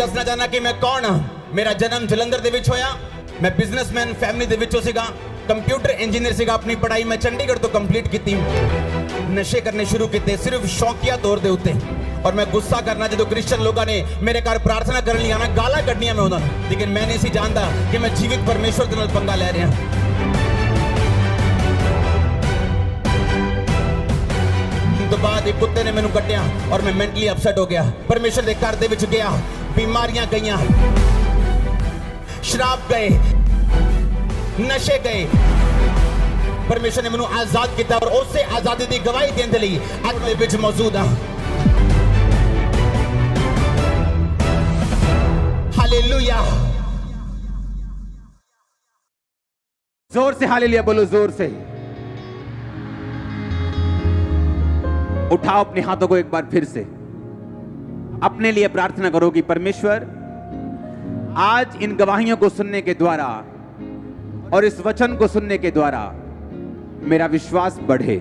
ਦੱਸਣਾ ਚਾਹਨਾ ਕਿ ਮੈਂ ਕੌਣ ਹਾਂ। ਮੇਰਾ ਜਨਮ ਜਲੰਧਰ ਦੇ ਵਿੱਚ ਹੋਇਆ। ਮੈਂ ਬਿਜ਼ਨਸਮੈਨ ਫੈਮਿਲੀ ਦੇ ਵਿੱਚੋਂ ਸੀਗਾ। ਕੰਪਿਊਟਰ ਇੰਜੀਨੀਅਰ ਸੀਗਾ। ਆਪਣੀ ਪੜ੍ਹਾਈ ਮੈਂ ਚੰਡੀਗੜ੍ਹ ਤੋਂ ਕੰਪਲੀਟ ਕੀਤੀ। ਨਸ਼ੇ ਕਰਨੇ ਸ਼ੁਰੂ ਕੀਤੇ ਸਿਰਫ ਸ਼ੌਕੀਆ ਤੌਰ ਦੇ ਉੱਤੇ। ਔਰ ਮੈਂ ਗੁੱਸਾ ਕਰਨਾ ਜਦੋਂ ਕ੍ਰਿਸਚੀਅਨ ਲੋਕਾਂ ਨੇ ਮੇਰੇ ਘਰ ਪ੍ਰਾਰਥਨਾ ਕਰਨ ਲਈ ਆਣਾ, ਗਾਲਾਂ ਕੱਢਣੀਆਂ ਮੈਂ ਉਹਨਾਂ ਨੂੰ, ਲੇਕਿਨ ਮੈਂ ਨਹੀਂ ਸੀ ਜਾਣਦਾ ਕਿ ਮੈਂ ਜੀਵਿਤ ਪਰਮੇਸ਼ਵਰ ਦੇ ਨਾਲ ਪੰਗਾ ਲੈ ਰਿਹਾ। ਤੋਂ ਬਾਅਦ ਇੱਕ ਕੁੱਤੇ ਨੇ ਮੈਨੂੰ ਕੱਟਿਆ ਔਰ ਮੈਂ ਮੈਂਟਲੀ ਅਪਸੈਟ ਹੋ ਗਿਆ। ਪਰਮੇਸ਼ਰ ਦੇ ਘਰ ਦੇ ਵਿੱਚ ਗਿਆ, ਬਿਮਾਰੀਆਂ ਗਈਆਂ, ਸ਼ਰਾਬ ਗਏ, ਨਸ਼ੇ ਗਏ। ਪਰਮੇਸ਼ਰ ਨੇ ਮੈਨੂੰ ਆਜ਼ਾਦ ਕੀਤਾ ਔਰ ਉਸੇ ਆਜ਼ਾਦੀ ਦੀ ਗਵਾਹੀ ਦੇਣ ਦੇ ਲਈ ਅੱਜ ਦੇ ਵਿੱਚ ਮੌਜੂਦ ਹਾਂ। हालेलुया। जोर से हालेलुया बोलो, जोर से। उठाओ अपने हाथों को एक बार फिर से, अपने लिए प्रार्थना करो कि परमेश्वर आज इन गवाहियों को सुनने के द्वारा और इस वचन को सुनने के द्वारा मेरा विश्वास बढ़े।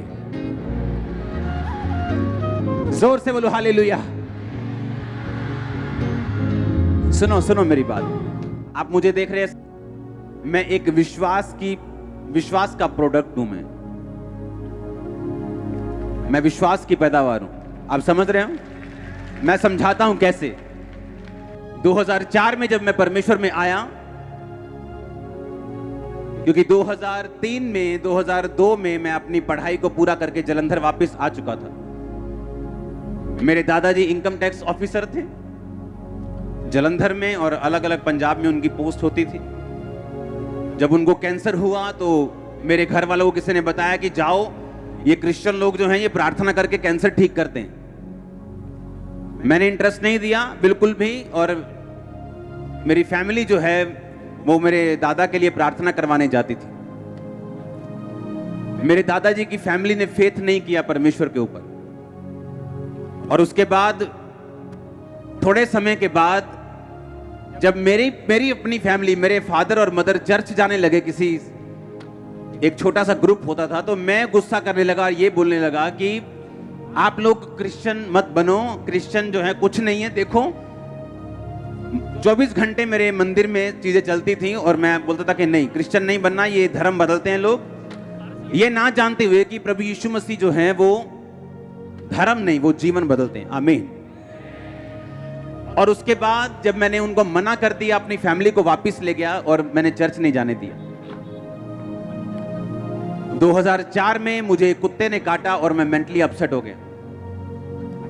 जोर से बोलो हालेलुया। सुनो सुनो मेरी बात, आप मुझे देख रहे हैं, मैं एक विश्वास का प्रोडक्ट हूं। मैं विश्वास की पैदावार हूं। आप समझ रहे हो? मैं समझाता हूं कैसे। 2004 में जब मैं परमेश्वर में आया, क्योंकि 2003 में 2002 में मैं अपनी पढ़ाई को पूरा करके जलंधर वापस आ चुका था। मेरे दादाजी इनकम टैक्स ऑफिसर थे जलंधर में, और अलग अलग पंजाब में उनकी पोस्ट होती थी। जब उनको कैंसर हुआ तो मेरे घर वालों को किसी ने बताया कि जाओ, ये क्रिश्चियन लोग जो हैं ये प्रार्थना करके कैंसर ठीक करते हैं। मैंने इंटरेस्ट नहीं दिया बिल्कुल भी, और मेरी फैमिली जो है वो मेरे दादा के लिए प्रार्थना करवाने जाती थी। मेरे दादाजी की फैमिली ने फेथ नहीं किया परमेश्वर के ऊपर, और उसके बाद थोड़े समय के बाद जब मेरी अपनी फैमिली, मेरे फादर और मदर चर्च जाने लगे, किसी एक छोटा सा ग्रुप होता था, तो मैं गुस्सा करने लगा, ये बोलने लगा कि आप लोग क्रिश्चियन मत बनो, क्रिश्चियन जो है कुछ नहीं है। देखो 24 घंटे मेरे मंदिर में चीजें चलती थी, और मैं बोलता था कि नहीं, क्रिश्चियन नहीं बनना, ये धर्म बदलते हैं लोग, ये ना जानते हुए कि प्रभु यीशु मसीह जो है वो धर्म नहीं, वो जीवन बदलते हैं। आमीन। और उसके बाद जब मैंने उनको मना कर दिया, अपनी फैमिली को वापस ले गया और मैंने चर्च नहीं जाने दिया। 2004 में मुझे कुत्ते ने काटा और मैं मेंटली अपसेट हो गया।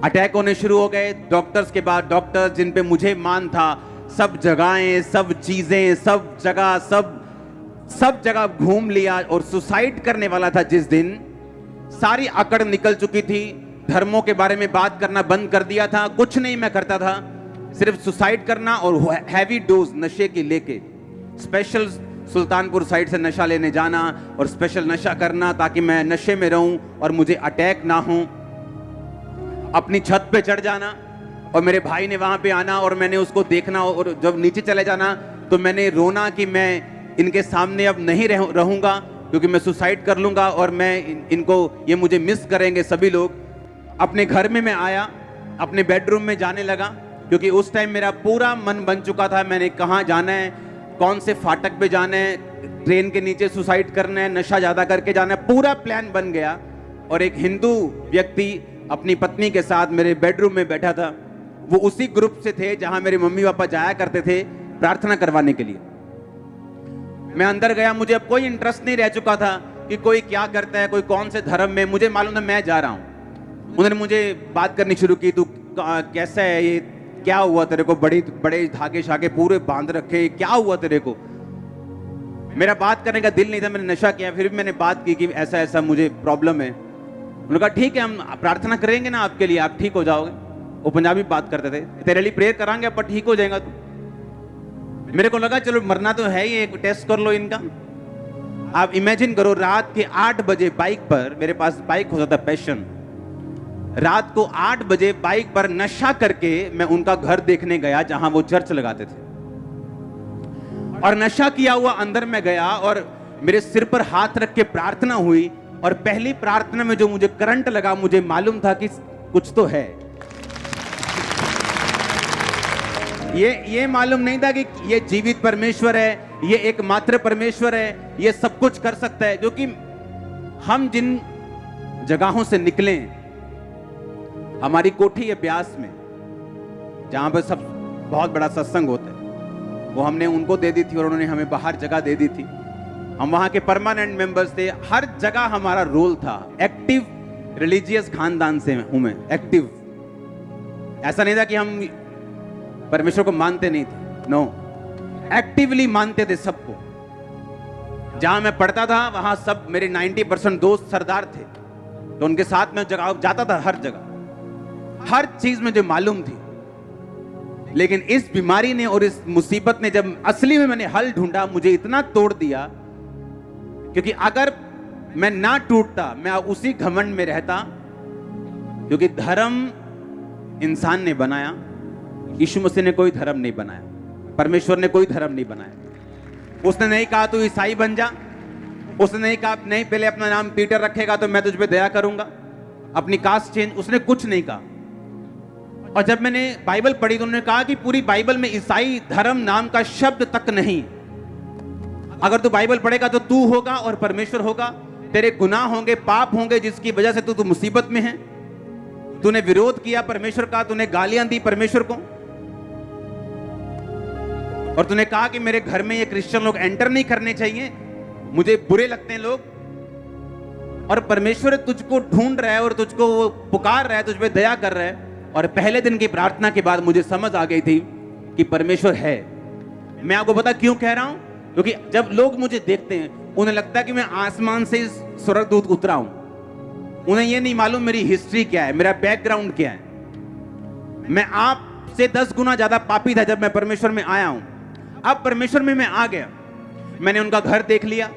अटैक होने शुरू हो गए। डॉक्टर्स के बाद डॉक्टर्स, जिन पे मुझे मान था, सब जगहें, सब चीजें, सब जगह घूम लिया और सुसाइड करने वाला था जिस दिन, सारी अकड़ निकल चुकी थी। धर्मों के बारे में बात करना बंद कर दिया था। कुछ नहीं मैं करता था, सिर्फ सुसाइड करना और हैवी डोज नशे की लेके स्पेशल सुल्तानपुर साइड से नशा लेने जाना और स्पेशल नशा करना ताकि मैं नशे में रहूं और मुझे अटैक ना हो। अपनी छत पे चढ़ जाना और मेरे भाई ने वहां पे आना और मैंने उसको देखना, और जब नीचे चले जाना तो मैंने रोना कि मैं इनके सामने अब नहीं रहूंगा, क्योंकि मैं सुसाइड कर लूंगा और मैं इनको, ये मुझे मिस करेंगे सभी लोग। अपने घर में मैं आया, अपने बेडरूम में जाने लगा, क्योंकि उस टाइम मेरा पूरा मन बन चुका था, मैंने कहाँ जाना है, कौन से फाटक पे जाना है, ट्रेन के नीचे सुसाइड करना है, नशा ज्यादा करके जाना है, पूरा प्लान बन गया। और एक हिंदू व्यक्ति अपनी पत्नी के साथ मेरे बेडरूम में बैठा था। वो उसी ग्रुप से थे जहां मेरे मम्मी पापा जाया करते थे प्रार्थना करवाने के लिए। मैं अंदर गया, मुझे अब कोई इंटरेस्ट नहीं रह चुका था कि कोई क्या करता है, कोई कौन से धर्म में, मुझे मालूम था मैं जा रहा हूं। उन्होंने मुझे बात करनी शुरू की, तू कैसा है, ये क्या हुआ तेरे को, बड़े धागे शागे पूरे बांध रखे, क्या हुआ तेरे को। मेरा बात करने का दिल नहीं था, मैंने नशा किया, फिर भी मैंने बात की कि ऐसा ऐसा मुझे प्रॉब्लम है। उन्होंने कहा ठीक है, हम प्रार्थना करेंगे ना आपके लिए, आप ठीक हो जाओगे। वो पंजाबी बात करते थे, तेरे लिए प्रेयर करांगे, पर ठीक हो जाएगा तू। मेरे को लगा चलो मरना तो है ही, एक टेस्ट कर लो इनका। आप इमेजिन करो, रात के 8 बजे बाइक पर, मेरे पास बाइक होता था पैशन, रात को 8 बजे बाइक पर नशा करके मैं उनका घर देखने गया जहां वो चर्च लगाते थे, और नशा किया हुआ अंदर में गया और मेरे सिर पर हाथ रख के प्रार्थना हुई। और पहली प्रार्थना में जो मुझे करंट लगा, मुझे मालूम था कि कुछ तो है। ये मालूम नहीं था कि ये जीवित परमेश्वर है, ये एकमात्र परमेश्वर है, ये सब कुछ कर सकता है। क्योंकि हम जिन जगहों से निकले, हमारी कोठी है ब्यास में, जहां पर सब बहुत बड़ा सत्संग होता है, वो हमने उनको दे दी थी और उन्होंने हमें बाहर जगह दे दी थी। हम वहां के परमानेंट मेंबर्स थे। हर जगह हमारा रोल था। एक्टिव रिलीजियस खानदान से हूं मैं, एक्टिव। ऐसा नहीं था कि हम परमेश्वर को मानते नहीं थे, नो, एक्टिवली मानते थे सबको। जहां मैं पढ़ता था वहां सब मेरे 90% दोस्त सरदार थे, तो उनके साथ में जगह जाता था, हर जगह, हर चीज में जो मालूम थी। लेकिन इस बीमारी ने और इस मुसीबत ने, जब असली में मैंने हल ढूंढा, मुझे इतना तोड़ दिया। क्योंकि अगर मैं ना टूटता, मैं उसी घमंड में रहता। क्योंकि धर्म इंसान ने बनाया, यीशु मसीह ने कोई धर्म नहीं बनाया, परमेश्वर ने कोई धर्म नहीं बनाया। उसने नहीं कहा तू ईसाई बन जा, उसने नहीं कहा नहीं पहले अपना नाम पीटर रखेगा तो मैं तुझ पे दया करूंगा, अपनी कास्ट चेंज, उसने कुछ नहीं कहा। और जब मैंने बाइबल पढ़ी तो उन्होंने कहा कि पूरी बाइबल में ईसाई धर्म नाम का शब्द तक नहीं। अगर तू बाइबल पढ़ेगा तो तू होगा और परमेश्वर होगा, तेरे गुनाह होंगे, पाप होंगे, जिसकी वजह से तू मुसीबत में है। तूने विरोध किया परमेश्वर का, तूने गालियां दी परमेश्वर को, और तूने कहा कि मेरे घर में ये क्रिश्चियन लोग एंटर नहीं करने चाहिए, मुझे बुरे लगते हैं लोग। और परमेश्वर तुझको ढूंढ रहा है और तुझको वो पुकार रहा है, तुझ पे दया कर रहा है। और पहले दिन की प्रार्थना के बाद मुझे समझ आ गई थी कि परमेश्वर है। मैं आपको पता क्यों कह रहा हूं? क्योंकि जब लोग मुझे देखते हैं उन्हें लगता है कि मैं आसमान से स्वर्गदूत उतरा हूं। उन्हें यह नहीं मालूम मेरी हिस्ट्री क्या है, मेरा बैकग्राउंड क्या है। मैं आपसे 10 गुना ज्यादा पापी था जब मैं परमेश्वर में आया हूं। अब परमेश्वर में मैं आ गया, मैंने उनका घर देख लिया,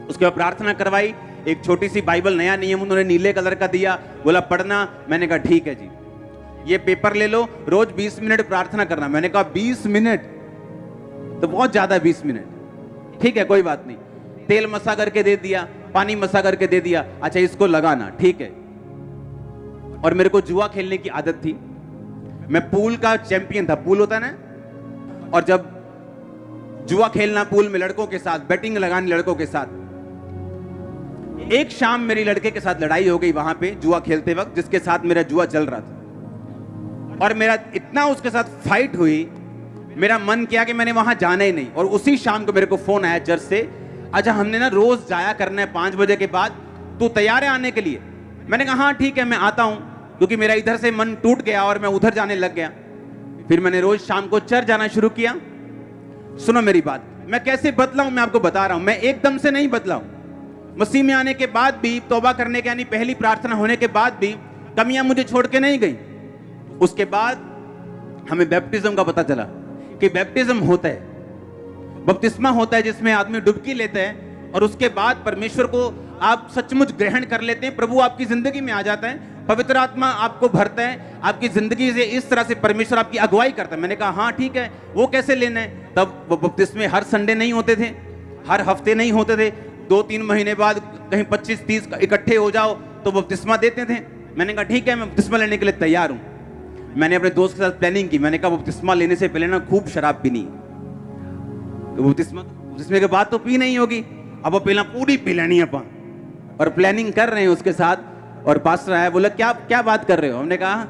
उसके बाद प्रार्थना करवाई। एक छोटी सी बाइबल, नया नियम उन्होंने नीले कलर का दिया, बोला पढ़ना। मैंने कहा ठीक है जी, ये पेपर ले लो, रोज 20 मिनट प्रार्थना करना। मैंने कहा 20 मिनट तो बहुत ज्यादा, 20 मिनट ठीक है, कोई बात नहीं। तेल मसा करके दे दिया, पानी मसा करके दे दिया, अच्छा इसको लगाना, ठीक है। और मेरे को जुआ खेलने की आदत थी, मैं पूल का चैंपियन था, पूल होता है ना, और जब जुआ खेलना पूल में लड़कों के साथ, बैटिंग लगानी लड़कों के साथ। एक शाम मेरी लड़के के साथ लड़ाई हो गई वहां पे जुआ खेलते वक्त, जिसके साथ मेरा जुआ चल रहा था। और मेरा इतना उसके साथ फाइट हुई, मेरा मन किया कि मैंने वहां जाना ही नहीं। और उसी शाम को मेरे को फोन आया चर्च से, अच्छा हमने ना रोज जाया करना है 5 बजे के बाद, तू तैयार है आने के लिए? मैंने कहा हाँ ठीक है मैं आता हूं, क्योंकि मेरा इधर से मन टूट गया और मैं उधर जाने लग गया। फिर मैंने रोज शाम को चर्च जाना शुरू किया। सुनो मेरी बात, मैं कैसे बदला हूं मैं आपको बता रहा हूं। मैं एकदम से नहीं बदला हूं। मसीह में आने के बाद भी, तौबा करने के यानी पहली प्रार्थना होने के बाद भी कमियां मुझे छोड़ के नहीं गई। उसके बाद हमें बैप्टिज्म का पता चला कि बैप्टिज्म होता है, बपतिस्मा होता है, जिसमें आदमी डुबकी लेता है और उसके बाद परमेश्वर को आप सचमुच ग्रहण कर लेते हैं। प्रभु आपकी जिंदगी में आ जाता है, पवित्र आत्मा आपको भरता है, आपकी जिंदगी से इस तरह से परमेश्वर आपकी अगुवाई करता है। मैंने कहा हाँ ठीक है, वो कैसे लेना है? तब वो बपतिस्मे हर संडे नहीं होते थे, हर हफ्ते नहीं होते थे, 2-3 महीने बाद कहीं 25-30 इकट्ठे हो जाओ तो बपतिस्मा देते थे। मैंने कहा ठीक है मैं बपतिस्मा लेने के लिए तैयार हूं। मैंने अपने दोस्त के साथ प्लानिंग की, मैंने कहा बपतिस्मा लेने से पहले ना खूब शराब पीनी, तो बपतिस्मे के बाद तो पी नहीं होगी, अब वो पहला पूरी पी लेनी है अपन। और प्लानिंग कर रहे हैं उसके साथ, और पास्टर आया, बोला क्या क्या बात कर रहे हो? हमने कहा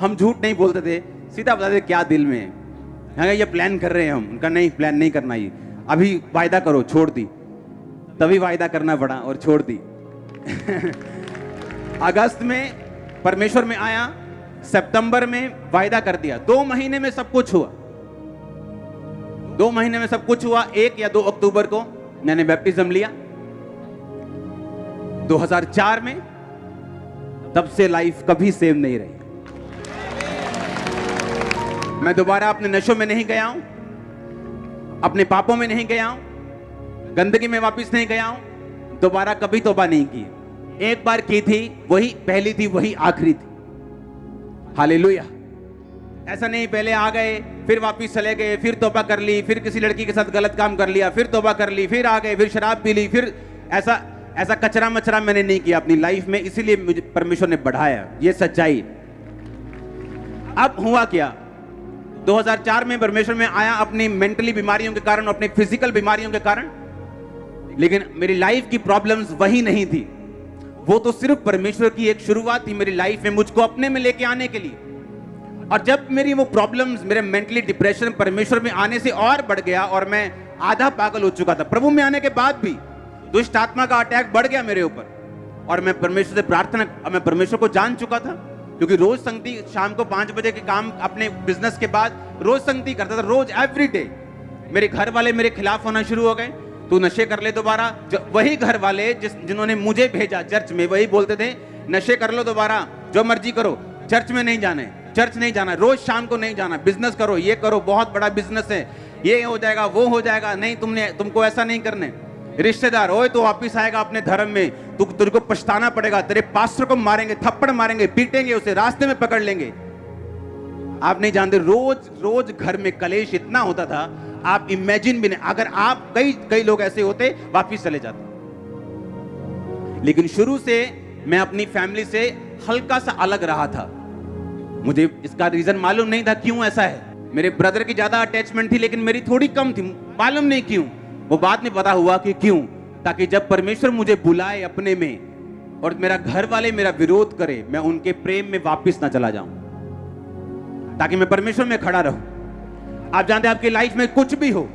हम झूठ नहीं बोलते थे, सीधा बताते क्या दिल में है। ये प्लान कर रहे हैं हम। उनका नहीं, प्लान नहीं करना, ये अभी वायदा करो, छोड़ दी। तभी वायदा करना पड़ा और छोड़ दी। अगस्त में परमेश्वर में आया, सितंबर में वायदा कर दिया, 2 महीने में सब कुछ हुआ। 2 महीने में सब कुछ हुआ। 1 या 2 अक्टूबर को मैंने बैप्टिज्म लिया 2004 में। तब से लाइफ कभी सेम नहीं रही। मैं दोबारा अपने नशों में नहीं गया हूं, अपने पापों में नहीं गया हूं, गंदगी में वापस नहीं गया हूं, दोबारा कभी तौबा नहीं की। एक बार की थी, वही पहली थी, वही आखिरी थी। हालेलुया। ऐसा नहीं पहले आ गए फिर वापस चले गए, फिर तौबा कर ली, फिर किसी लड़की के साथ गलत काम कर लिया, फिर तौबा कर ली, फिर आ गए, फिर शराब पी ली, फिर ऐसा कचरा मचरा मैंने नहीं किया अपनी लाइफ में। इसीलिए मुझे परमेश्वर ने बढ़ाया, ये सच्चाई। अब हुआ क्या, 2004 में परमेश्वर में आया अपनी मेंटली बीमारियों के कारण, अपनी फिजिकल बीमारियों के कारण, लेकिन मेरी लाइफ की प्रॉब्लम्स वही नहीं थी। वो तो सिर्फ परमेश्वर की एक शुरुआत थी मेरी लाइफ में, मुझको अपने में लेके आने के लिए। और जब मेरी वो प्रॉब्लम्स, मेरे मेंटली डिप्रेशन परमेश्वर में आने से और बढ़ गया और मैं आधा पागल हो चुका था। प्रभु में आने के बाद भी दुष्ट आत्मा का अटैक बढ़ गया मेरे ऊपर, और मैं परमेश्वर से प्रार्थना, मैं परमेश्वर को जान चुका था, क्योंकि रोज संगति, शाम को 5 बजे के काम अपने बिजनेस के बाद रोज संगति करता था, रोज एवरी डे। मेरे घर वाले मेरे खिलाफ होना शुरू हो गए, तू नशे कर ले दोबारा। वही घर वाले जिन्होंने मुझे भेजा चर्च में, वही बोलते थे नशे कर लो दोबारा, जो मर्जी करो, चर्च में नहीं जाना है, चर्च नहीं जाना, रोज शाम को नहीं जाना, बिजनेस करो, ये करो, बहुत बड़ा बिजनेस है, ये हो जाएगा, वो हो जाएगा, नहीं तुमको ऐसा नहीं करने। रिश्तेदार, ओए तो वापिस आएगा अपने धर्म में, तुझको पछताना पड़ेगा, तेरे पास्टर को मारेंगे, थप्पड़ मारेंगे, पीटेंगे उसे, रास्ते में पकड़ लेंगे। आप नहीं जानते, रोज रोज घर में कलेश इतना होता था, आप इमेजिन भी नहीं। अगर आप कई लोग ऐसे होते, वापिस चले जाते। लेकिन शुरू से मैं अपनी फैमिली से हल्का सा अलग रहा था। मुझे इसका रीजन मालूम नहीं था क्यों ऐसा है। मेरे ब्रदर की ज्यादा अटैचमेंट थी, लेकिन मेरी थोड़ी कम थी, मालूम नहीं क्यों। वो बाद में पता हुआ कि क्यों, ताकि जब परमेश्वर मुझे बुलाए अपने में और मेरा घर वाले मेरा विरोध करे, मैं उनके प्रेम में वापस ना चला जाऊं, ताकि मैं परमेश्वर में खड़ा रहूं। आप जानते हैं, आपकी लाइफ में कुछ भी हो,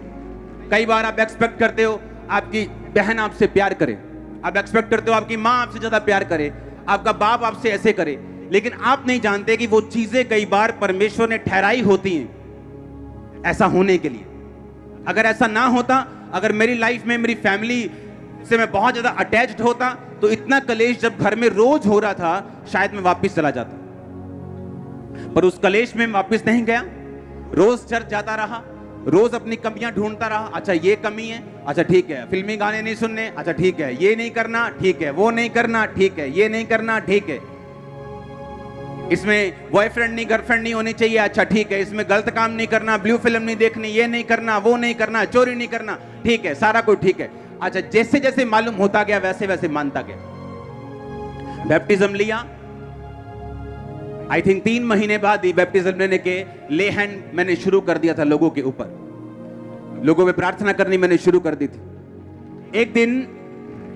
कई बार आप एक्सपेक्ट करते हो आपकी बहन आपसे प्यार करे, आप एक्सपेक्ट करते हो आपकी माँ आपसे ज्यादा प्यार करे, आपका बाप आपसे ऐसे करे, लेकिन आप नहीं जानते कि वो चीजें कई बार परमेश्वर ने ठहराई होती हैं ऐसा होने के लिए। अगर ऐसा ना होता, अगर मेरी लाइफ में मेरी फैमिली से मैं बहुत ज्यादा अटैच्ड होता, तो इतना कलेश जब घर में रोज हो रहा था, शायद मैं वापस चला जाता। पर उस कलेश में वापस नहीं गया, रोज चर्च जाता रहा, रोज अपनी कमियां ढूंढता रहा। अच्छा ये कमी है, अच्छा ठीक है, फिल्मी गाने नहीं सुनने, अच्छा ठीक है, ये नहीं करना, ठीक है, वो नहीं करना, ठीक है, ये नहीं करना, ठीक है, इसमें बॉयफ्रेंड नहीं गर्लफ्रेंड नहीं होनी चाहिए, अच्छा ठीक है, इसमें गलत काम नहीं करना, ब्लू फिल्म नहीं देखनी, ये नहीं करना, वो नहीं करना, चोरी नहीं करना, ठीक है, सारा कुछ ठीक है। अच्छा, जैसे जैसे मालूम होता गया वैसे वैसे मानता गया। बैप्टिज्म लिया, आई थिंक 3 महीने बाद ही बैप्टिज्म लेने के ले हैंड मैंने शुरू कर दिया था लोगों के ऊपर, लोगों पे प्रार्थना करनी मैंने शुरू कर दी थी। एक दिन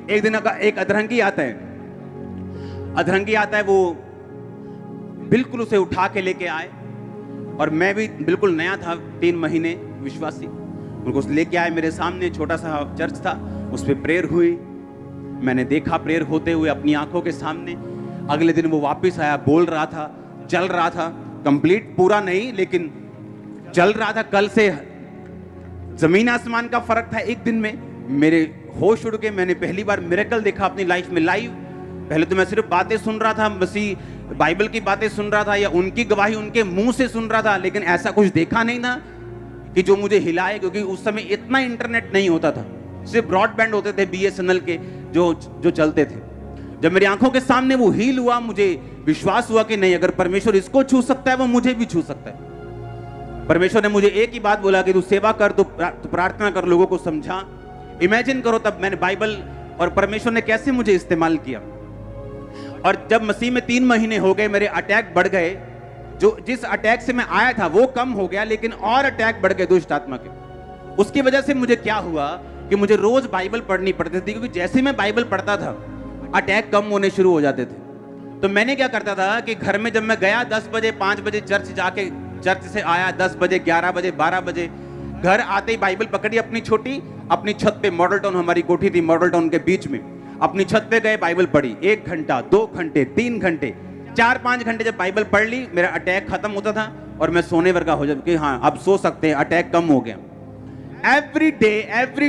एक अधरंगी आता है, वो बिल्कुल उसे उठा के लेके आए, और मैं भी बिल्कुल नया था, 3 महीने विश्वासी, उनको लेके आए मेरे सामने। छोटा सा चर्च था, उस पर प्रेयर हुई, मैंने देखा प्रेयर होते हुए अपनी आंखों के सामने। अगले दिन वो वापस आया, बोल रहा था, चल रहा था, कंप्लीट पूरा नहीं लेकिन चल रहा था। कल से जमीन आसमान का फर्क था एक दिन में। मेरे होश उड़ के, मैंने पहली बार मिरेकल देखा अपनी लाइफ में लाइव। पहले तो मैं सिर्फ बातें सुन रहा था, मसीह बाइबल की बातें सुन रहा था, या उनकी गवाही उनके मुंह से सुन रहा था, लेकिन ऐसा कुछ देखा नहीं था कि जो मुझे हिलाए, क्योंकि उस समय इतना इंटरनेट नहीं होता था, सिर्फ ब्रॉडबैंड होते थे BSNL के जो चलते थे। जब मेरी आंखों के सामने वो हील हुआ, मुझे विश्वास हुआ कि नहीं, अगर परमेश्वर इसको छू सकता है, वो मुझे भी छू सकता है। परमेश्वर ने मुझे एक ही बात बोला कि तू सेवा कर, तो प्रार्थना कर, लोगों को समझा। इमेजिन करो, तब मैंने बाइबल और परमेश्वर ने कैसे मुझे इस्तेमाल किया। और जब मसीह में 3 महीने हो गए, मेरे अटैक बढ़ गए, जिस अटैक से मैं आया था वो कम हो गया, लेकिन और अटैक बढ़ गए दुष्ट आत्मा के। उसकी वजह से मुझे क्या हुआ कि मुझे रोज बाइबल पढ़नी पड़ती थी, क्योंकि जैसे मैं बाइबल पढ़ता था अटैक कम होने शुरू हो जाते थे। तो मैंने क्या करता था कि घर में जब मैं गया 10 बजे 5 बजे चर्च जाके, चर्च से आया 10 बजे 11 बजे 12 बजे, घर आते ही बाइबल पकड़ी अपनी छोटी, अपनी छत पे, मॉडल टाउन हमारी कोठी थी, मॉडल टाउन के बीच में, अपनी छत पे गए, बाइबल पढ़ी 1 घंटा 2 घंटे 3 घंटे 4-5 घंटे जब बाइबल पढ़ ली, मेरा अटैक खत्म होता था और मैं सोने वर्गा हो जाता कि हाँ अब सो सकते हैं, अटैक कम हो गया। एवरी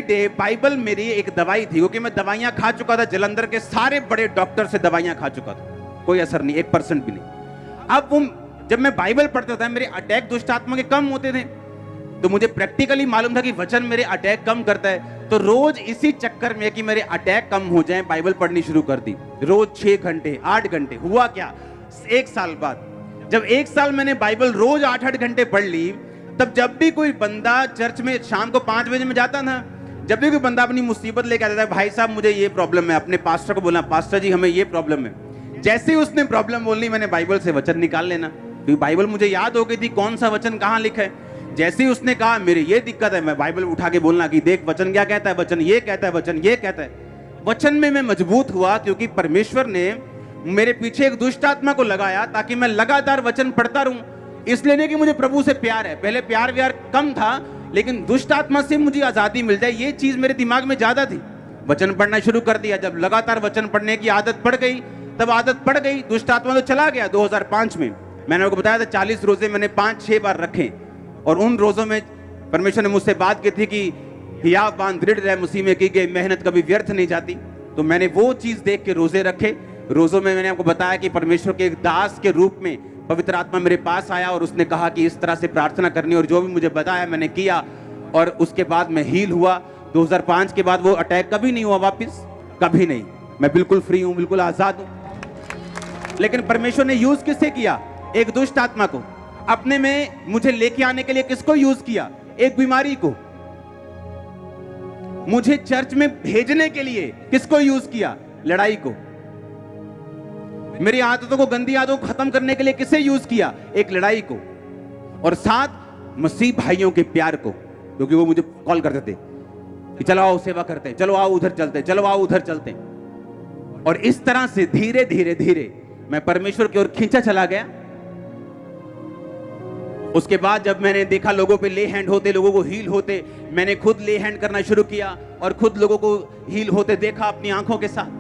डे बाइबल मेरी एक दवाई थी, क्योंकि मैं दवाइयां खा चुका था, जलंधर के सारे बड़े डॉक्टर से दवाइयां खा चुका था, कोई असर नहीं, 1% भी नहीं। अब वो जब मैं बाइबल पढ़ता था, मेरे अटैक दुष्ट आत्मा के कम होते थे, तो मुझे प्रैक्टिकली मालूम था कि वचन मेरे अटैक कम करता है। तो रोज इसी चक्कर में कि मेरे अटैक कम हो जाएं, बाइबल पढ़नी शुरू कर दी, रोज 6 घंटे 8 घंटे। हुआ क्या, 1 साल बाद, जब 1 साल मैंने बाइबल रोज 8-8 घंटे पढ़ ली, तब जब भी कोई बंदा चर्च में शाम को 5 बजे में जाता था, जब भी कोई बंदा अपनी मुसीबत लेकर आता था, भाई साहब मुझे ये प्रॉब्लम है, अपने पास्टर को बोलना, पास्टर जी हमें ये प्रॉब्लम है। जैसे ही उसने प्रॉब्लम बोलनी, मैंने बाइबल से वचन निकाल लेना, क्योंकि बाइबल मुझे याद हो गई थी कौन सा वचन कहाँ लिखा है। जैसे ही उसने कहा मेरे ये दिक्कत है, मैं बाइबल उठा के बोलना कि देख वचन क्या कहता है, वचन ये कहता है, वचन ये कहता है। वचन में मैं मजबूत हुआ क्योंकि परमेश्वर ने मेरे पीछे एक दुष्ट आत्मा को लगाया ताकि मैं लगातार वचन पढ़ता रहूं। इसलिए नहीं कि मुझे प्रभु से प्यार है, पहले प्यार व्यार कम था, लेकिन दुष्ट आत्मा से मुझे आजादी मिल जाए ये चीज मेरे दिमाग में ज्यादा थी। वचन पढ़ना शुरू कर दिया। जब लगातार वचन पढ़ने की आदत पड़ गई, तब आदत पड़ गई, दुष्ट आत्मा तो चला गया। 2005 में मैंने आपको बताया था 40 रोजे मैंने 5-6 बार रखे, और उन रोजों में परमेश्वर ने मुझसे बात की थी कि हियाव बांध दृढ़ रहे, मसीह में की गई मेहनत कभी व्यर्थ नहीं जाती। तो मैंने वो चीज देख के रोजे रखे। रोजों में मैंने आपको बताया कि परमेश्वर के एक दास के रूप में पवित्र आत्मा मेरे पास आया और उसने कहा कि इस तरह से प्रार्थना करनी, और जो भी मुझे बताया मैंने किया, और उसके बाद मैं हील हुआ। 2005 के बाद वो अटैक कभी नहीं हुआ वापस, कभी नहीं। मैं बिल्कुल फ्री हूं, बिल्कुल आजाद हूं। लेकिन परमेश्वर ने यूज किससे किया? एक दुष्ट आत्मा को अपने में मुझे लेके आने के लिए किसको यूज किया? एक बीमारी को। मुझे चर्च में भेजने के लिए किसको यूज किया? लड़ाई को। मेरी आदतों को, गंदी आदतों को खत्म करने के लिए किसे यूज किया? एक लड़ाई को। और साथ मसीह भाइयों के प्यार को, क्योंकि वो मुझे कॉल करते थे कि चलो आओ सेवा करते हैं, चलो आओ उधर चलते हैं, चलो आओ उधर चलते हैं। और इस तरह से धीरे धीरे धीरे मैं परमेश्वर की ओर खींचा चला गया। उसके बाद जब मैंने देखा लोगों पे ले हैंड होते, लोगों को हील होते, मैंने खुद ले हैंड करना शुरू किया और खुद लोगों को हील होते देखा अपनी आंखों के साथ।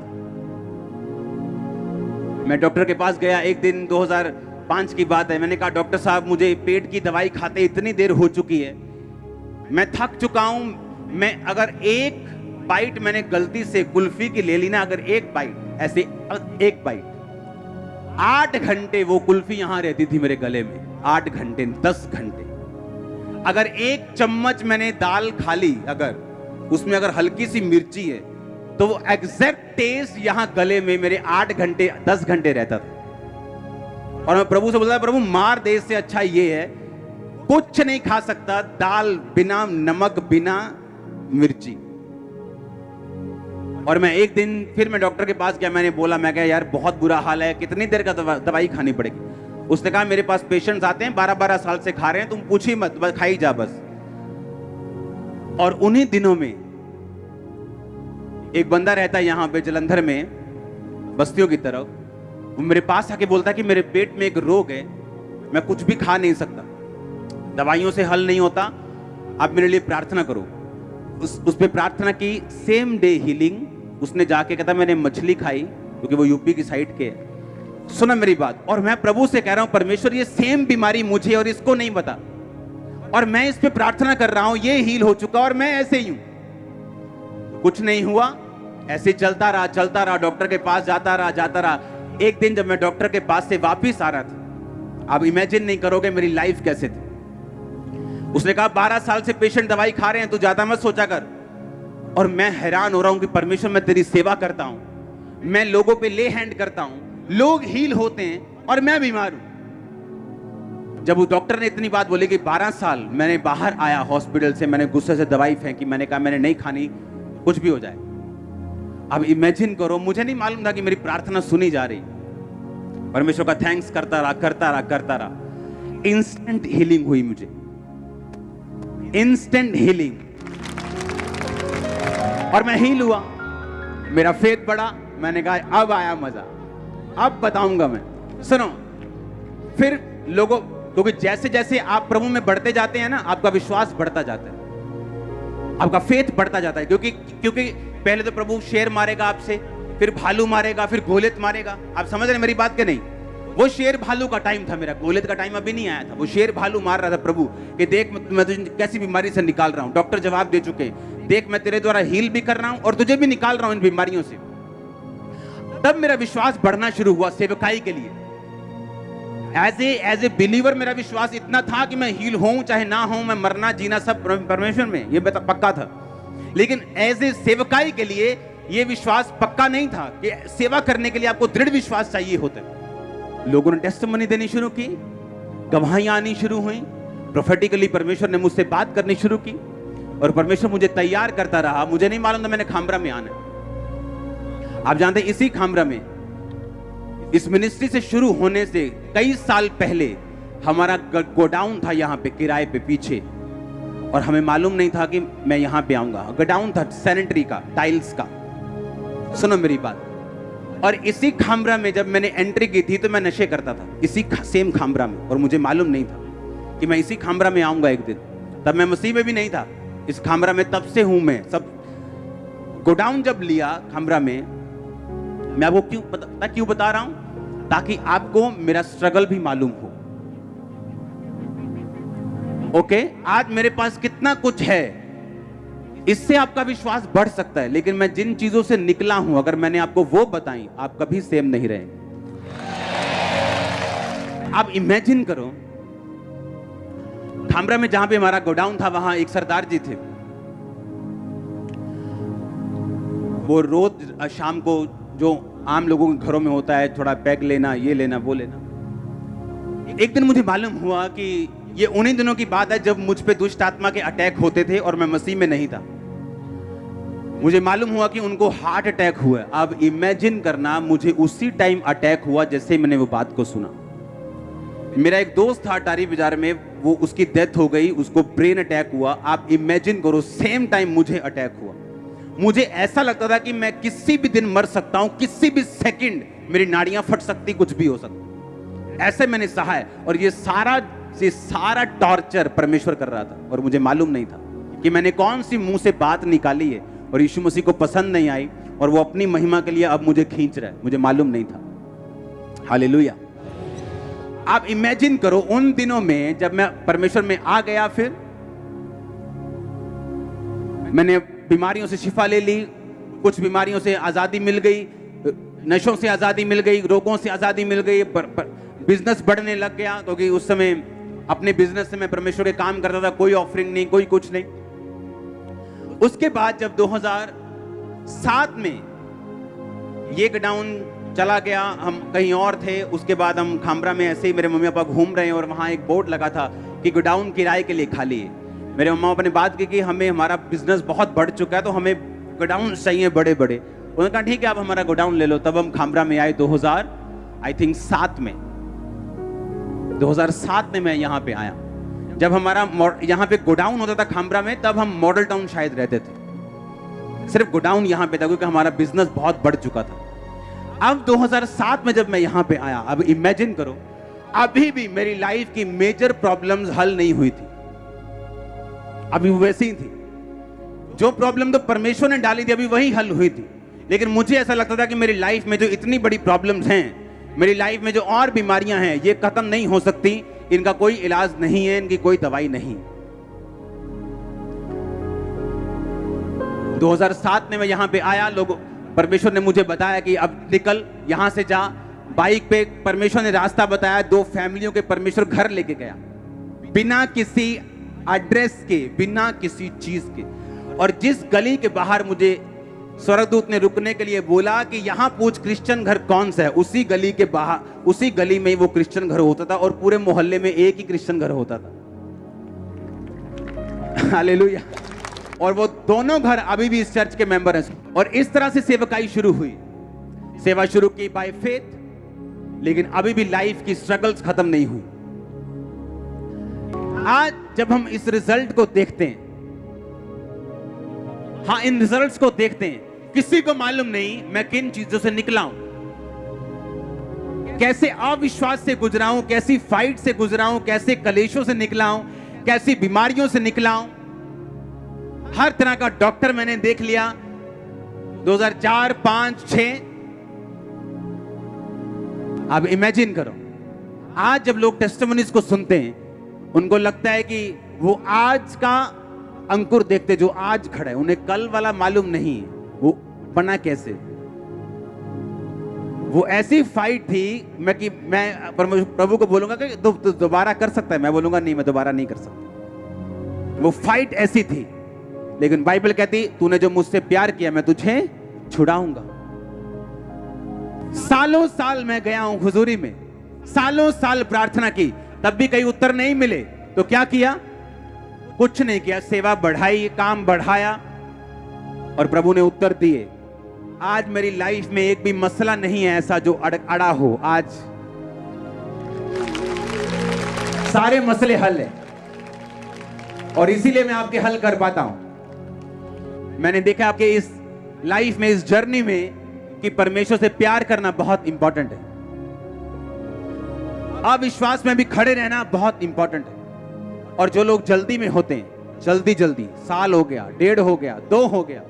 मैं डॉक्टर के पास गया एक दिन, 2005 की बात है। मैंने कहा डॉक्टर साहब मुझे पेट की दवाई खाते इतनी देर हो चुकी है, मैं थक चुका हूं। मैं अगर एक बाइट मैंने गलती से कुल्फी की ले ली ना, अगर एक बाइट ऐसे, एक बाइट 8 घंटे वो कुल्फी यहां रहती थी मेरे गले में। 8 घंटे, 10 घंटे। अगर एक चम्मच मैंने दाल खा ली, अगर उसमें अगर हल्की सी मिर्ची है, तो वो एग्जैक्ट टेस्ट यहां गले में मेरे 8 घंटे 10 घंटे रहता था। और मैं प्रभु से बोलता, प्रभु मार दे, इससे अच्छा ये है कुछ नहीं खा सकता, दाल बिना नमक, बिना मिर्ची। और मैं एक दिन फिर मैं डॉक्टर के पास गया। मैंने बोला, मैं कहा यार बहुत बुरा हाल है, कितनी देर का दवाई खानी पड़ेगी? उसने कहा मेरे पास पेशेंट्स आते हैं 12-12 साल से खा रहे हैं, तुम पूछी मत, बस खाई जा बस। और उन्हीं दिनों में एक बंदा रहता है यहां पे जलंधर में, बस्तियों की तरफ, वो मेरे पास आके बोलता है कि मेरे पेट में एक रोग है, मैं कुछ भी खा नहीं सकता, दवाइयों से हल नहीं होता, आप मेरे लिए प्रार्थना करो। उस पे प्रार्थना की, सेम डे हीलिंग। उसने जाके कहता मैंने मछली खाई, क्योंकि वो यूपी की साइड के है। सुना मेरी बात। और मैं प्रभु से कह रहा हूं परमेश्वर ये सेम बीमारी मुझे और इसको नहीं पता, और मैं इस पे प्रार्थना कर रहा हूं, ये हील हो चुका और मैं ऐसे ही हूं। कुछ नहीं हुआ, ऐसे चलता रहा, डॉक्टर के पास जाता रहा। एक दिन जब मैं डॉक्टर के पास से वापिस आ रहा था, आप इमेजिन नहीं करोगे मेरी लाइफ कैसे थी। उसने कहा 12 साल से पेशेंट दवाई खा रहे हैं, तू ज्यादा मत सोचा कर। और मैं हैरान हो रहा हूं कि परमेश्वर मैं तेरी सेवा करता हूं, मैं लोगों पे ले हैंड करता हूं, लोग हील होते हैं और मैं बीमार हूं। जब उस डॉक्टर ने इतनी बात बोली कि 12 साल मैंने बाहर आया हॉस्पिटल से, मैंने गुस्से से दवाई फेंकी, मैंने कहा मैंने नहीं खानी, कुछ भी हो जाए। अब इमेजिन करो, मुझे नहीं मालूम था कि मेरी प्रार्थना सुनी जा रही। परमेश्वर का थैंक्स करता रहा। इंस्टेंट हीलिंग हुई मुझे, इंस्टेंट हीलिंग। और मैं हील हुआ, मेरा फेथ बढ़ा। मैंने कहा अब आया मजा, अब बताऊंगा मैं। सुनो, फिर लोगों, क्योंकि जैसे जैसे आप प्रभु में बढ़ते जाते हैं ना, आपका विश्वास बढ़ता जाता है, आपका फेथ बढ़ता जाता है। क्योंकि पहले तो प्रभु शेर मारेगा आपसे, फिर भालू मारेगा, फिर गोलियत मारेगा। आप समझ रहे मेरी बात के नहीं? वो शेर भालू का टाइम था, मेरा गोलियत का टाइम अभी नहीं आया था। वो शेर भालू मार रहा था प्रभु कि देख मैं तुझे कैसी बीमारी से निकाल रहा हूं। डॉक्टर जवाब दे चुके, देख मैं तेरे द्वारा हील भी कर रहा हूं और तुझे भी निकाल रहा हूं इन बीमारियों से। तब मेरा विश्वास बढ़ना शुरू हुआ सेवकाई के लिए। एज ए बिलीवर मेरा विश्वास इतना था कि मैं हील होऊं चाहे ना होऊं, मैं मरना जीना सब परमेश्वर में, ये पक्का था। लेकिन एज ए सेवकाई के लिए ये विश्वास पक्का नहीं था कि सेवा करने के लिए आपको दृढ़ विश्वास चाहिए होता है। लोगों ने टेस्टिमनी देनी शुरू की, गवाहियां आनी शुरू हुई, प्रोफेटिकली परमेश्वर ने मुझसे बात करनी शुरू की, और परमेश्वर मुझे तैयार करता रहा। मुझे नहीं मालूम था मैंने खामरा में आना। आप जानते हैं इसी खामरा में, इस मिनिस्ट्री से शुरू होने से कई साल पहले हमारा गोडाउन था यहाँ पे किराए पे पीछे, और हमें मालूम नहीं था कि मैं यहाँ पे आऊंगा। गोडाउन था सैनिटरी का, टाइल्स का। सुनो मेरी बात। और इसी खामरा में जब मैंने एंट्री की थी तो मैं नशे करता था, इसी सेम खामरा में, और मुझे मालूम नहीं था कि मैं इसी खामरा में आऊंगा एक दिन। तब मैं मसीह में भी नहीं था, इस खामरा में तब से हूं मैं। सब गोडाउन जब लिया खामरा में, मैं आपको क्यों बता रहा हूं, ताकि आपको मेरा स्ट्रगल भी मालूम हो। ओके, आज मेरे पास कितना कुछ है, इससे आपका विश्वास बढ़ सकता है, लेकिन मैं जिन चीजों से निकला हूं, अगर मैंने आपको वो बताई, आप कभी सेम नहीं रहेंगे। आप इमेजिन करो, खामरा में जहां पे हमारा गोडाउन था, वहां एक सरदार जी थे। वो रोज शाम को, जो आम लोगों के घरों में होता है, थोड़ा पैग लेना, ये लेना, वो लेना। एक दिन मुझे मालूम हुआ कि ये उन्हीं दिनों की बात है जब मुझ पे दुष्ट आत्मा के अटैक होते थे और मैं मसीह में नहीं था। मुझे मालूम हुआ कि उनको हार्ट अटैक हुआ है। अब इमेजिन करना, मुझे उसी टाइम अटैक हुआ जैसे मैंने वो बात को सुना। मेरा एक दोस्त था अटारी बाजार में, वो उसकी डेथ हो गई, उसको ब्रेन अटैक हुआ। आप इमेजिन करो, सेम टाइम मुझे अटैक हुआ। मुझे ऐसा लगता था कि मैं किसी भी दिन मर सकता हूं, किसी भी सेकंड मेरी नाड़ियां फट सकती, कुछ भी हो सकता। ऐसे मैंने सहा है, और ये सारा टॉर्चर परमेश्वर कर रहा था, और मुझे मालूम नहीं था कि मैंने कौन सी मुंह से बात निकाली है और यीशु मसीह को पसंद नहीं आई, और वो अपनी महिमा के लिए अब मुझे खींच रहा है। मुझे मालूम नहीं था। हालेलुया। आप इमेजिन करो, उन दिनों में जब मैं परमेश्वर में आ गया, फिर मैंने बीमारियों से शिफा ले ली, कुछ बीमारियों से आजादी मिल गई, नशों से आजादी मिल गई, रोगों से आजादी मिल गई, बिजनेस बढ़ने लग गया, क्योंकि उस समय अपने बिजनेस से मैं परमेश्वर के काम करता था, कोई ऑफरिंग नहीं, कोई कुछ नहीं। उसके बाद जब 2007 में ये गोडाउन चला गया, हम कहीं और थे। उसके बाद हम खामरा में ऐसे ही मेरे मम्मी पापा घूम रहे हैं, और वहां एक बोर्ड लगा था कि गोडाउन किराए के लिए खाली है। मेरे मम्मा पापा ने बात की कि हमें, हमारा बिजनेस बहुत बढ़ चुका है, तो हमें गोडाउन चाहिए बड़े बड़े। उन्होंने कहा ठीक है, आप हमारा गोडाउन ले लो। तब हम खामरा में आए 2007 में। 2007 में मैं यहाँ पे आया। जब हमारा यहाँ पे गोडाउन होता था खामरा में, तब हम मॉडल टाउन शायद रहते थे। सिर्फ गोडाउन यहाँ पे था, क्योंकि हमारा बिजनेस बहुत बढ़ चुका था। अब 2007 में जब मैं यहाँ पे आया, अब इमेजिन करो, अभी भी मेरी लाइफ की मेजर प्रॉब्लम्स हल नहीं हुई थी, अभी वैसी ही थी। जो प्रॉब्लम तो परमेश्वर ने डाली थी, अभी वही हल हुई थी। लेकिन मुझे ऐसा लगता था कि मेरी लाइफ में जो इतनी बड़ी प्रॉब्लम्स हैं, मेरी लाइफ में जो और बीमारियां हैं, ये खत्म नहीं हो सकती, इनका कोई इलाज नहीं है, इनकी कोई दवाई नहीं। 2007 में मैं यहां पे आया, लोग, परमेश्वर ने मुझे बताया कि अब निकल यहां से जा। बाइक पे परमेश्वर ने रास्ता बताया, 2 फैमिलियों के परमेश्वर घर लेके गया, बिना किसी एड्रेस के, बिना किसी चीज के। और जिस गली के बाहर मुझे स्वर्गदूत ने रुकने के लिए बोला कि यहां पूछ क्रिश्चियन घर कौन सा है, उसी गली के बाहर, उसी गली में वो क्रिश्चियन घर होता था, और पूरे मोहल्ले में एक ही क्रिश्चियन घर होता था। हालेलुया। और वो दोनों घर अभी भी इस चर्च के मेंबर हैं। और इस तरह से सेवकाई शुरू हुई, सेवा शुरू की बाय फेथ, लेकिन अभी भी लाइफ की स्ट्रगल्स खत्म नहीं हुई। आज जब हम इस रिजल्ट को देखते हैं, हाँ, इन रिजल्ट्स को देखते हैं, किसी को मालूम नहीं मैं किन चीजों से निकला हूं, कैसे अविश्वास से गुजरा हूं, कैसी फाइट से गुजरा हूं, कैसे कलेशों से निकला हूं, कैसी बीमारियों से निकला हूं। हर तरह का डॉक्टर मैंने देख लिया। 2004, 5, 6। अब इमेजिन करो, आज जब लोग टेस्टिमनीज को सुनते हैं, उनको लगता है कि वो आज का अंकुर देखते जो आज खड़ा है, उन्हें कल वाला मालूम नहीं है वो बना कैसे। वो ऐसी फाइट थी मैं प्रभु को बोलूंगा कि दोबारा कर सकता है, मैं बोलूंगा नहीं, मैं दोबारा नहीं कर सकता। वो फाइट ऐसी थी, लेकिन बाइबल कहती तूने जो मुझसे प्यार किया मैं तुझे छुड़ाऊंगा। सालों साल मैं गया हूं हुजूरी में, सालों साल प्रार्थना की, तब भी कहीं उत्तर नहीं मिले। तो क्या किया? कुछ नहीं किया, सेवा बढ़ाई, काम बढ़ाया, और प्रभु ने उत्तर दिए। आज मेरी लाइफ में एक भी मसला नहीं है ऐसा जो अड़ा हो। आज सारे मसले हल है, और इसीलिए मैं आपके हल कर पाता हूं। मैंने देखा आपके इस लाइफ में, इस जर्नी में, कि परमेश्वर से प्यार करना बहुत इंपॉर्टेंट है। अविश्वास में भी खड़े रहना बहुत इंपॉर्टेंट है। और जो लोग जल्दी में होते हैं, जल्दी साल हो गया, 1.5 हो गया, 2 हो गया,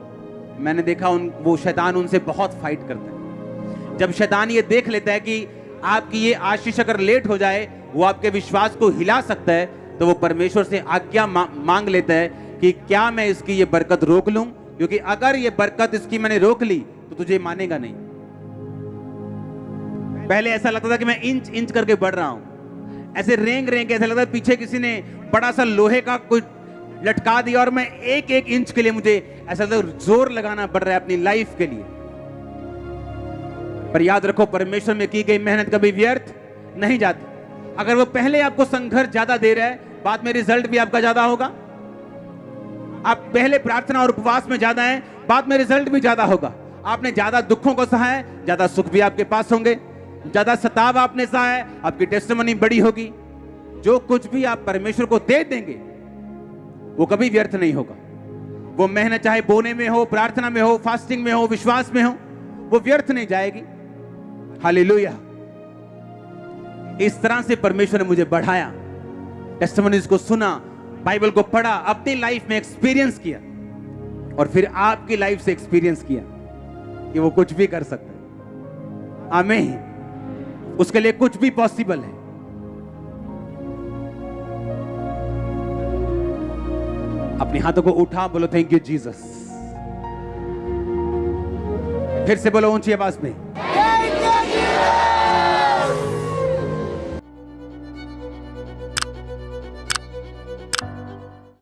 मैंने देखा वो शैतान उनसे बहुत फाइट करता है। जब शैतान ये देख लेता है कि आपकी ये आशीष अगर लेट हो जाए, वो आपके विश्वास को हिला सकता है, तो वो परमेश्वर से आज्ञा मांग लेता है कि क्या मैं इसकी ये बरकत रोक लूं, क्योंकि अगर ये बरकत इसकी मैंने रोक ली तो तुझे मानेगा नहीं। पहले ऐसा लगता था कि मैं इंच करके बढ़ रहा हूं, ऐसे रेंग के ऐसा लगता है पीछे किसी ने बड़ा सा लोहे का कोई लटका दिया, और मैं एक इंच के लिए मुझे ऐसा लगता है जोर लगाना पड़ रहा है अपनी लाइफ के लिए। पर याद रखो, परमेश्वर में की गई मेहनत कभी व्यर्थ नहीं जाती। अगर वो पहले आपको संघर्ष ज्यादा दे रहा है, बाद में रिजल्ट भी आपका ज्यादा होगा। आप पहले प्रार्थना और उपवास में ज्यादा हैं, बाद में रिजल्ट भी ज्यादा होगा। आपने ज्यादा दुखों को सहा है, ज्यादा सुख भी आपके पास होंगे। ज्यादा सताव आपने सहा है, आपकी टेस्टिमनी बड़ी होगी। जो कुछ भी आप परमेश्वर को दे देंगे वो कभी व्यर्थ नहीं होगा। वो मेहनत चाहे बोने में हो, प्रार्थना में हो, फास्टिंग में हो, विश्वास में हो, वो व्यर्थ नहीं जाएगी। हालेलुया। इस तरह से परमेश्वर ने मुझे बढ़ाया, टेस्टिमनीज को सुना, बाइबल को पढ़ा, अपनी लाइफ में एक्सपीरियंस किया, और फिर आपकी लाइफ से एक्सपीरियंस किया कि वो कुछ भी कर सकता है। आमीन। उसके लिए कुछ भी पॉसिबल है। अपने हाथों को उठा, बोलो थैंक यू जीसस। फिर से बोलो ऊंची आवाज में, थैंक यू जीसस।